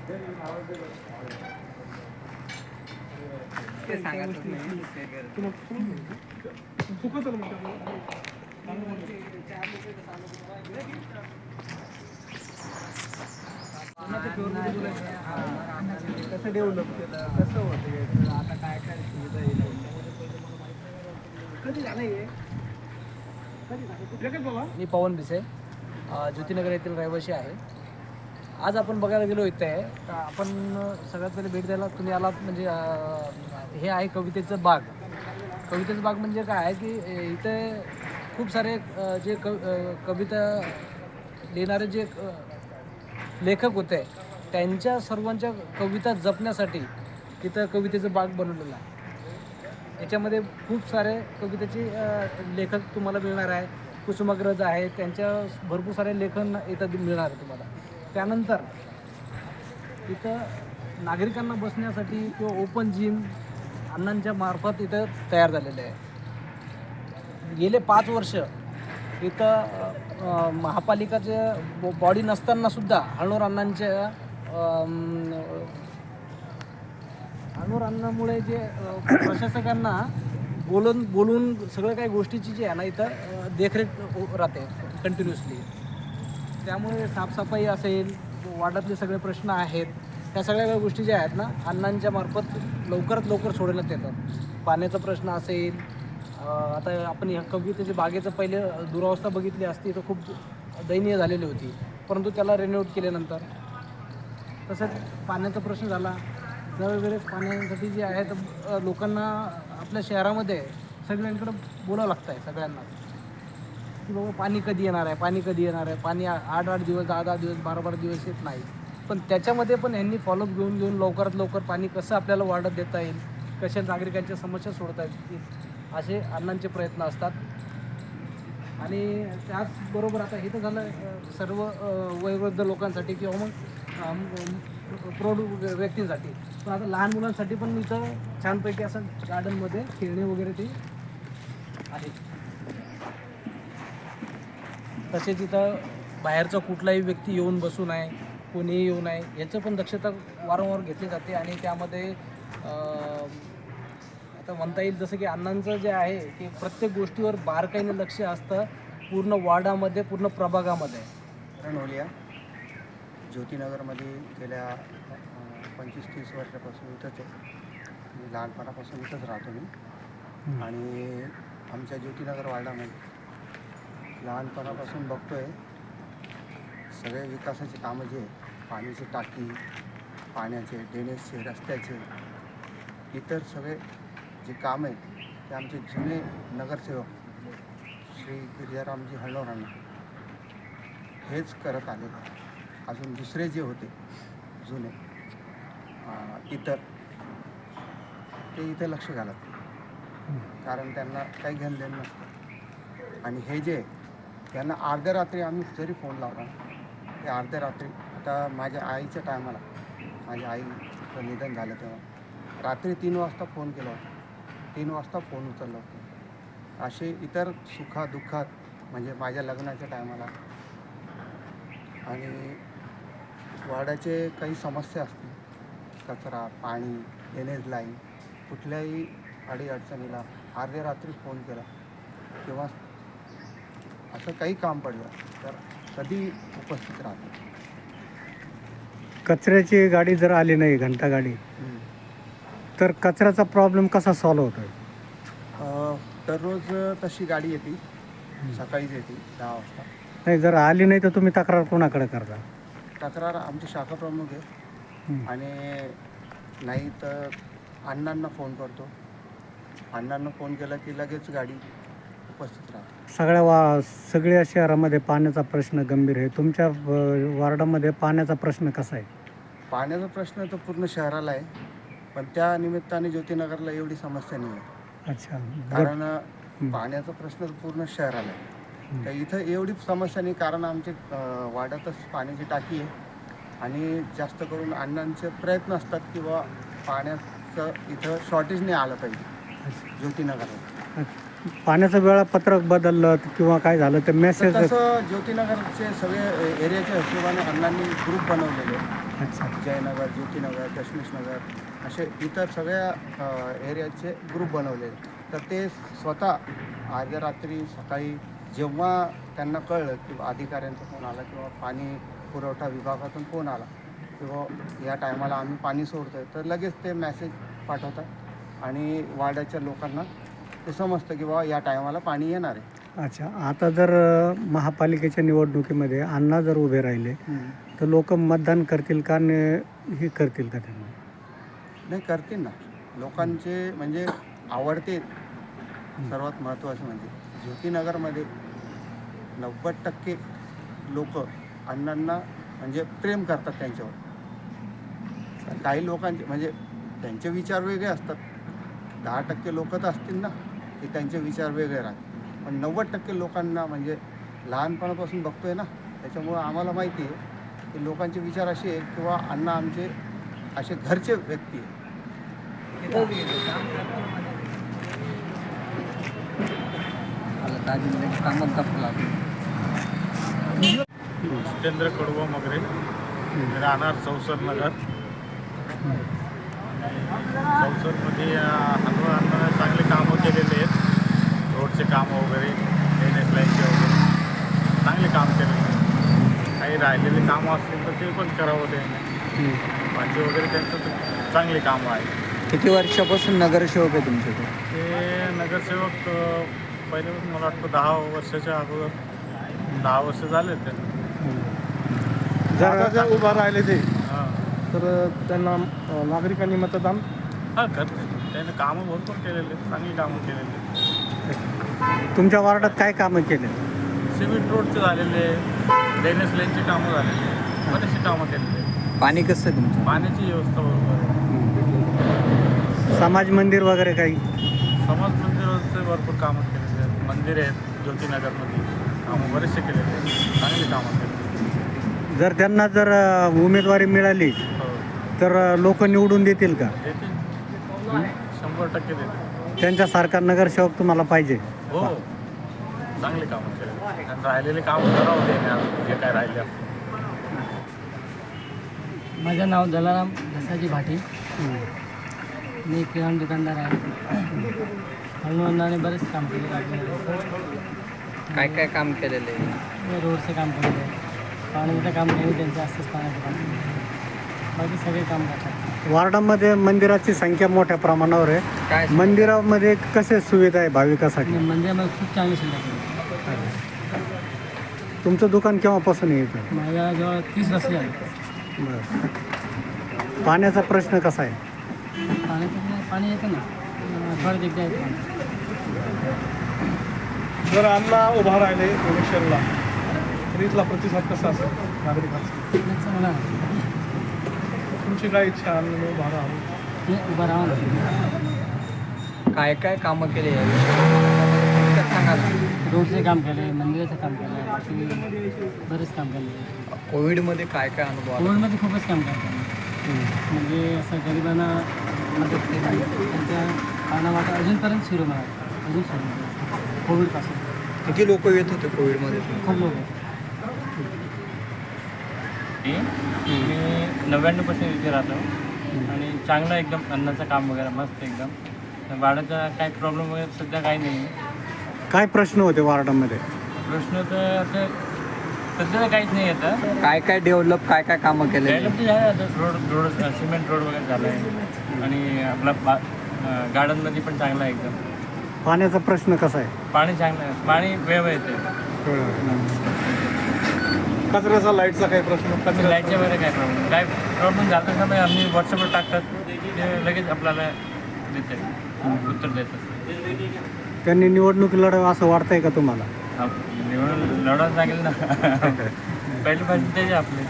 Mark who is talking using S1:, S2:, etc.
S1: ते सांगायचं नाही कसं डेव्हलप केलं, कसं होतं यायचं, आता काय काय सुविधा येईल, कधी झालं हे?
S2: मी पवन भिसे, ज्योतिनगर येथील रहिवासी आहे. आज आपण बघायला गेलो इथे तर आपण सगळ्यात पहिले भेट द्यायला तुम्ही आलात म्हणजे हे आहे कवितेचं बाग. कवितेचं बाग म्हणजे काय आहे की इथे खूप सारे जे कविता लिहिणारे जे लेखक होते त्यांच्या सर्वांच्या कविता जपण्यासाठी इथं कवितेचं बाग बनवलेलं आहे. याच्यामध्ये खूप सारे कवितेचे लेखक तुम्हाला मिळणार आहे. कुसुमाग्रज आहे, त्यांच्या भरपूर सारे लेखन इथं मिळणार आहे तुम्हाला. त्यानंतर इथं नागरिकांना बसण्यासाठी किंवा ओपन जिम अण्णांच्या मार्फत इथं तयार झालेले आहे. गेले 5 वर्ष इथं महापालिकाचे बॉडी नसतानासुद्धा हळणोर अण्णांमुळे जे प्रशासकांना बोलून सगळं काही गोष्टीची जी आहे ना इथं देखरेख राहते कंटिन्युअसली. त्यामुळे साफसफाई असेल, वार्डातले सगळे प्रश्न आहेत, त्या सगळ्या गोष्टी ज्या आहेत ना अण्णांच्या मार्फत लवकरात लवकर सोडवण्यात येतात. पाण्याचा प्रश्न असेल, आता आपण ह्या कवितेच्या बागेचं पहिले दुरावस्था बघितली असती तर खूप दयनीय झालेली होती, परंतु त्याला रिनोव्हेट केल्यानंतर. तसंच पाण्याचा प्रश्न झाला. दरवेळेस पाण्यासाठी जे आहे तर लोकांना आपल्या शहरामध्ये सगळ्यांकडं बोलावं लागतं आहे सगळ्यांना की बाबा पाणी कधी येणार आहे, पाणी कधी येणार आहे. पाणी 8-8 दिवस, 10-10 दिवस, 12-12 दिवस येत नाही. पण त्याच्यामध्ये पण ह्यांनी फॉलोअप घेऊन लवकरात लवकर पाणी कसं आपल्याला वाढत देता येईल, कशा नागरिकांच्या समस्या सोडता येतील, असे अण्णांचे प्रयत्न असतात. आणि त्याचबरोबर आता हे तर झालं सर्व वयोवृद्ध लोकांसाठी किंवा मग प्रौढ व्यक्तींसाठी. पण आता लहान मुलांसाठी पण इथं छानपैकी असं गार्डनमध्ये खेळणे वगैरे ते आहे. तसेच इथं बाहेरचा कुठलाही व्यक्ती येऊन बसू नये, कोणीही येऊ नये याचं पण दक्षता वारंवार घेतली जाते. आणि त्यामध्ये आता म्हणता येईल जसं की अण्णांचं जे आहे की प्रत्येक गोष्टीवर बारकाईने लक्ष असतं, पूर्ण वार्डामध्ये, पूर्ण प्रभागामध्ये.
S3: रणोलिया ज्योतिनगरमध्ये गेल्या 25-30 वर्षापासून इथंच आहे. मी लहानपणापासून इथंच राहतो मी. आणि आमच्या ज्योतिनगर वार्डामध्ये लहानपणापासून बघतो आहे सगळे विकासाची कामं जे पाण्याची टाकी, पाण्याचे, ड्रेनेजचे, रस्त्याचे, इतर सगळे जे काम आहेत ते आमचे जुने नगरसेवक श्री गिरिजारामजी हळणोर अण्णा हेच करत आलेले. अजून दुसरे जे होते जुने इतर ते इथे लक्ष घालत कारण त्यांना काही घेणं देणं नसतं. आणि हे जे त्यांना अर्ध्या रात्री आम्ही जरी फोन लावला ते अर्ध्या रात्री, आता माझ्या आईच्या टायमाला माझ्या आईचं निधन झालं तेव्हा रात्री 3 वाजता फोन केला होता, 3 वाजता फोन उचलला होता. असे इतर सुखादुःखात म्हणजे माझ्या लग्नाच्या टायमाला आणि वाड्याचे काही समस्या असतील, कचरा, पाणी, ड्रेनेज लाईन, कुठल्याही अडीअडचणीला अर्ध्या रात्री फोन केला किंवा असं काही काम पडलं तर कधी उपस्थित राहतो.
S4: कचऱ्याची गाडी जर आली नाही, घंटा गाडी, तर कचऱ्याचा प्रॉब्लेम कसा सॉल्व होतो?
S3: दररोज तशी गाडी येते, सकाळीच येते 10 वाजता.
S4: नाही, जर आली नाही तर तुम्ही तक्रार कोणाकडे करता?
S3: तक्रार आमचे शाखा प्रमुख आहे आणि नाही तर अण्णांना फोन करतो. अण्णांना फोन केला की लगेच गाडी उपस्थित राहते.
S4: सगळ्या शहरामध्ये पाण्याचा प्रश्न गंभीर आहे. तुमच्या वार्डामध्ये पाण्याचा प्रश्न कसा आहे?
S3: पाण्याचा प्रश्न तर पूर्ण शहराला आहे, पण त्या निमित्ताने ज्योतिनगरला एवढी समस्या नाही आहे.
S4: अच्छा.
S3: कारण पाण्याचा प्रश्न पूर्ण शहराला आहे. तर इथं एवढी समस्या नाही कारण आमचे वाड्यातच पाण्याची टाकी आहे आणि जास्त करून अण्णांचे प्रयत्न असतात किंवा पाण्याचं इथं शॉर्टेज नाही आलं पाहिजे ज्योतिनगरला.
S4: पाण्याचं वेळापत्रक बदललं किंवा काय झालं तर मेसेज
S3: तसं ज्योतिनगरचे सगळे एरियाच्या हिशोबाने अण्णांनी ग्रुप बनवलेले
S4: अच्छा.
S3: जयनगर, ज्योतिनगर, दशमेश नगर असे इतर सगळ्या एरियाचे ग्रुप बनवले. तर ते स्वतः आज रात्री सकाळी जेव्हा त्यांना कळलं की अधिकाऱ्यांचा फोन आला किंवा पाणी पुरवठा विभागातून फोन आला किंवा या टायमाला आम्ही पाणी सोडतो आहे, तर लगेच ते मेसेज पाठवतात आणि वाड्याच्या लोकांना ते समजतं की बाबा या टायमाला पाणी येणार आहे.
S4: अच्छा, आता जर महापालिकेच्या निवडणुकीमध्ये अण्णा जर उभे राहिले तर लोक मतदान करतील का हे करतील का त्यांना?
S3: नाही, करतील ना. लोकांचे म्हणजे आवडते. सर्वात महत्त्वाचं म्हणजे ज्योतिनगरमध्ये 90% लोक अण्णांना म्हणजे प्रेम करतात त्यांच्यावर. काही लोकांचे म्हणजे त्यांचे विचार वेगळे असतात. 10% लोक तर असतील ना की त्यांचे विचार वेगळे राहतात, पण 90% लोकांना म्हणजे लहानपणापासून बघतोय ना, त्याच्यामुळं आम्हाला माहिती आहे की लोकांचे विचार असे आहे किंवा अण्णा आमचे असे घरचे व्यक्ती आहे.
S5: जितेंद्र कडवा मगरे, राहणार चौसर नगर. चौसरमध्ये अण्णाने चांगले कामं केलेले आहेत. रोडचे कामं वगैरे, NS लाईनचे वगैरे चांगले काम केलेले आहेत. काही राहिलेले कामं असतील तर ते पण करावं त्यांनी. पाणी वगैरे त्यांचं तर चांगली कामं आहे.
S1: किती वर्षापासून नगरसेवक आहे तुमच्याकडे?
S5: ते नगरसेवक पहिल्यापासून मला वाटतं 10 वर्षाच्या अगोदर 10 वर्ष झाले त्यांना.
S1: जर उभा राहिले ते
S5: हां
S1: तर त्यांना नागरिकांनी मतदान
S5: हां करते. त्याने कामं भरपूर केलेले आहेत, चांगली कामं केलेली.
S4: तुमच्या वार्डात काय कामं केले?
S5: सिमेंट रोडचे झालेले, NS लाईनचे कामं झालेले, बरेचसे कामं केलेले.
S1: पाणी कसं आहे तुमचं?
S5: पाण्याची व्यवस्था बरोबर आहे.
S4: समाज मंदिर वगैरे काही?
S5: समाज मंदिराचे भरपूर कामं केलेले आहेत. मंदिर आहेत ज्योतिनगरमध्ये, कामं बरेचसे केलेले आहेत, चांगली कामं केलेली.
S4: जर त्यांना जर उमेदवारी मिळाली
S5: हो
S4: तर लोक निवडून देतील का?
S5: देतील, 100% देतील.
S4: त्यांच्यासारखा नगरसेवक तुम्हाला पाहिजे?
S5: हो, चांगली कामं केलेली. आणि राहिलेले कामं करावं देणार जे काय राहिले असतील.
S6: माझं नाव जलाराम दसाजी भाटी. मी किराणा दुकानदार आहे. हनुमानाने बरेच काम केले आपल्याला.
S1: काय काम केलेलं आहे?
S6: रोडचं काम केलेलं आहे, पाण्याचं काम नेहमी त्यांचं असतंच, पाण्याचं काम. बाकी सगळे काम करतात.
S4: वार्डामध्ये मंदिराची संख्या मोठ्या प्रमाणावर आहे.
S1: काय
S4: मंदिरामध्ये कसे सुविधा आहे भाविकासाठी?
S6: आणि मंदिरामध्ये खूप चांगली सुविधा केली.
S4: तुमचं दुकान केव्हापासून येतं?
S6: माझ्याजवळ 30 वर्ष झाली.
S4: बरं. पाण्याचा प्रश्न कसा आहे?
S6: पाणी येतं ना, आठवड्यात एकदा येतं पाणी.
S1: जर अण्णा उभा राहिले इलेक्शनला तर इथला प्रतिसाद कसा असेल नागरिकांचा?
S6: चांगला आहे.
S1: तुमची काय इच्छा आहे अण्णा उभा राहावं?
S6: हे उभं राहून
S1: काय कामं केले सांगा.
S6: रोडचे काम केले, मंदिराचं काम केलं, बाकी बरेच काम केलं.
S1: कोविडमध्ये काय अनुभव आला?
S6: कोविडमध्ये खूपच काम करतात. म्हणजे असं गरिबांना मदत केली. त्यांच्या कानावाटा अजूनपर्यंत सुरू म्हणा, अजून सुरू कोविडपासून.
S1: किती लोक येत होते कोविडमध्ये?
S6: खूप लोक आहेत.
S7: मी 99% इथे राहतो आणि चांगलं एकदम अन्नाचं काम वगैरे मस्त एकदम. वाड्याचा काही प्रॉब्लेम वगैरे सध्या काही नाही.
S4: काय प्रश्न होते वार्डामध्ये?
S7: प्रश्न तर असं सध्या तर काहीच नाही येतं.
S1: काय डेव्हलप काय कामं केले?
S7: डेव्हलप झालं आता. रोड सिमेंट रोड वगैरे झालं आहे आणि आपला गार्डनमध्ये पण चांगला आहे एकदम.
S4: पाण्याचा प्रश्न कसा आहे?
S7: पाणी चांगलं आहे, पाणी वेळ येते.
S1: कचऱ्याचा लाईटचा काही प्रश्न?
S7: लाईटच्या वगैरे काय प्रॉब्लेम झाला तर समजा आम्ही व्हॉट्सअपवर टाकतात, ते लगेच आपल्याला देते, उत्तर देतात.
S4: त्यांनी निवडणूक लढावं असं वाटतंय का तुम्हाला?
S7: निवडून लढावं लागेल ना. पहिली पाहिजे त्याचे आपले.